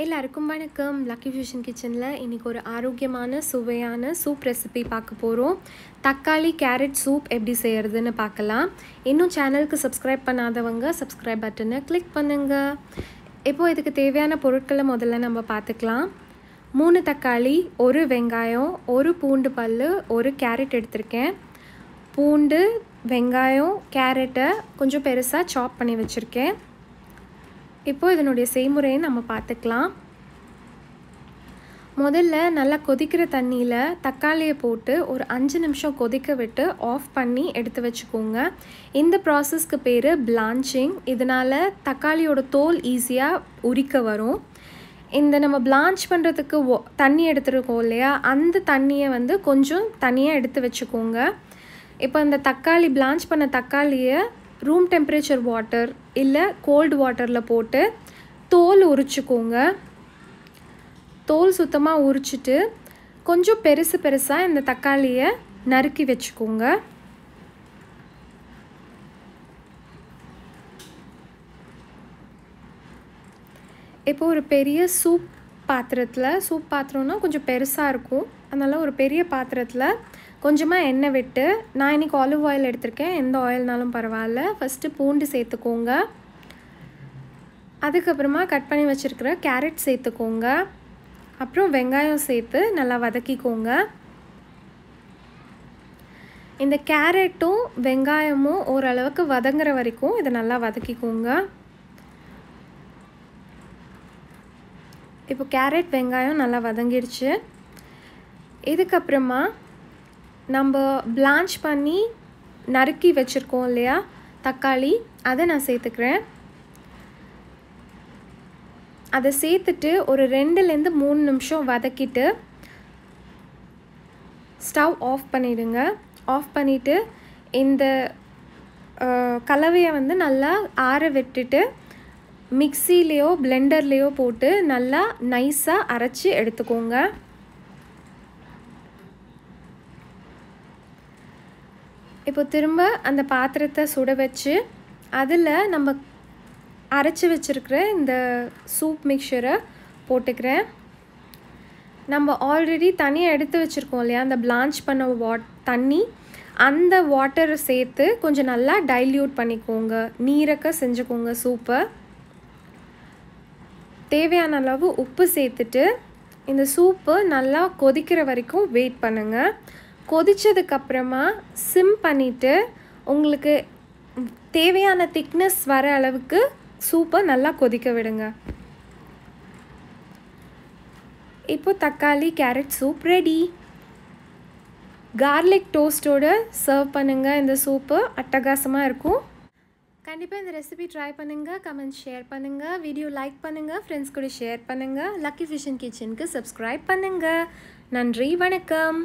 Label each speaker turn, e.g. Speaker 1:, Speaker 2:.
Speaker 1: எல்லாருக்கும் வணக்கம். Lucky fusion கிச்சனில் இன்றைக்கி ஒரு ஆரோக்கியமான சுவையான சூப் ரெசிபி பார்க்க போகிறோம். தக்காளி கேரட் சூப் எப்படி செய்கிறதுன்னு பார்க்கலாம். இன்னும் சேனலுக்கு சப்ஸ்கிரைப் பண்ணாதவங்க சப்ஸ்கிரைப் பட்டனை கிளிக் பண்ணுங்கள். இப்போது இதுக்கு தேவையான பொருட்களை முதல்ல நம்ம பார்த்துக்கலாம். 3 தக்காளி, 1 வெங்காயம், 1 பூண்டு பல், 1 கேரட் எடுத்திருக்கேன். பூண்டு, வெங்காயம், கேரட்டை கொஞ்சம் பெருசாக சாப் பண்ணி வச்சுருக்கேன். இப்போது இதனுடைய செய்முறையை நம்ம பார்த்துக்கலாம். முதல்ல நல்லா கொதிக்கிற தண்ணியில் தக்காளியை போட்டு ஒரு 5 நிமிஷம் கொதிக்க விட்டு ஆஃப் பண்ணி எடுத்து வச்சுக்கோங்க. இந்த ப்ராசஸ்க்கு பேர் பிளான்ச்சிங். இதனால் தக்காளியோட தோல் ஈஸியாக உரிக்க வரும். இந்த நம்ம பிளான்ச் பண்ணுறதுக்கு தண்ணி எடுத்துருக்கோம் இல்லையா, அந்த தண்ணியை கொஞ்சம் தனியாக எடுத்து வச்சுக்கோங்க. இப்போ இந்த தக்காளி பிளான்ச் பண்ண தக்காளியை ரூம் டெம்பரேச்சர் வாட்டர் இல்லை கோல்டு வாட்டரில் போட்டு தோல் உரிச்சுக்கோங்க. தோல் சுத்தமாக உரிச்சிட்டு கொஞ்சம் பெருசாக இந்த தக்காளியை நறுக்கி வச்சுக்கோங்க. இப்போ ஒரு பெரிய சூப் பாத்திரம்னா கொஞ்சம் பெருசாக இருக்கும், அதனால் ஒரு பெரிய பாத்திரத்தில் கொஞ்சமாக எண்ணெய் விட்டு, நான் இன்றைக்கி ஆலிவ் ஆயில் எடுத்திருக்கேன், எந்த ஆயில்னாலும் பரவாயில்ல. ஃபஸ்ட்டு பூண்டு சேர்த்துக்கோங்க. அதுக்கப்புறமா கட் பண்ணி வச்சுருக்கிற கேரட் சேர்த்துக்கோங்க. அப்புறம் வெங்காயம் சேர்த்து நல்லா வதக்கிக்கோங்க. இந்த கேரட்டும் வெங்காயமும் ஓரளவுக்கு வதங்குற வரைக்கும் இதை நல்லா வதக்கிக்கோங்க. இப்போ கேரட் வெங்காயம் நல்லா வதங்கிடுச்சு. இதுக்கப்புறமா நம்ம பிளான்ச் பண்ணி நறுக்கி வச்சுருக்கோம் இல்லையா தக்காளி, அதை நான் சேர்த்துக்கிறேன். அதை சேர்த்துட்டு ஒரு 2-3 நிமிஷம் வதக்கிட்டு ஸ்டவ் ஆஃப் பண்ணிவிடுங்க. ஆஃப் பண்ணிவிட்டு இந்த கலவையை நல்லா ஆற விட்டுட்டு மிக்சிலேயோ பிளெண்டர்லேயோ போட்டு நல்லா நைஸாக அரைச்சி எடுத்துக்கோங்க. இப்போ திரும்ப அந்த பாத்திரத்தை சுட வச்சு அதில் நம்ம அரைச்சி வச்சுருக்கிற இந்த சூப் மிக்சரை போட்டுக்கிறேன். நம்ம ஆல்ரெடி தனியாக எடுத்து வச்சுருக்கோம் இல்லையா அந்த பிளான்ச் பண்ண தண்ணி, அந்த வாட்டரை சேர்த்து கொஞ்சம் நல்லா டைல்யூட் பண்ணிக்கோங்க, நீரக்க செஞ்சுக்கோங்க சூப்பை. தேவையான அளவு உப்பு சேர்த்துட்டு இந்த சூப்பு நல்லா கொதிக்கிற வரைக்கும் வெயிட் பண்ணுங்கள். கொதித்ததுக்கப்புறமா சிம் பண்ணிவிட்டு உங்களுக்கு தேவையான திக்னஸ் வர அளவுக்கு சூப்பை நல்லா கொதிக்க விடுங்க. இப்போ தக்காளி கேரட் சூப் ரெடி. கார்லிக் டோஸ்ட்டோடு சர்வ் பண்ணுங்கள். இந்த சூப்பு அட்டகாசமாக இருக்கும். கண்டிப்பாக இந்த ரெசிபி ட்ரை பண்ணுங்கள், கமெண்ட் ஷேர் பண்ணுங்கள், வீடியோ லைக் பண்ணுங்கள், ஃப்ரெண்ட்ஸ் கூட ஷேர் பண்ணுங்கள். லக்கி ஃபிஷன் கிச்சனுக்கு சப்ஸ்கிரைப் பண்ணுங்கள். நன்றி, வணக்கம்.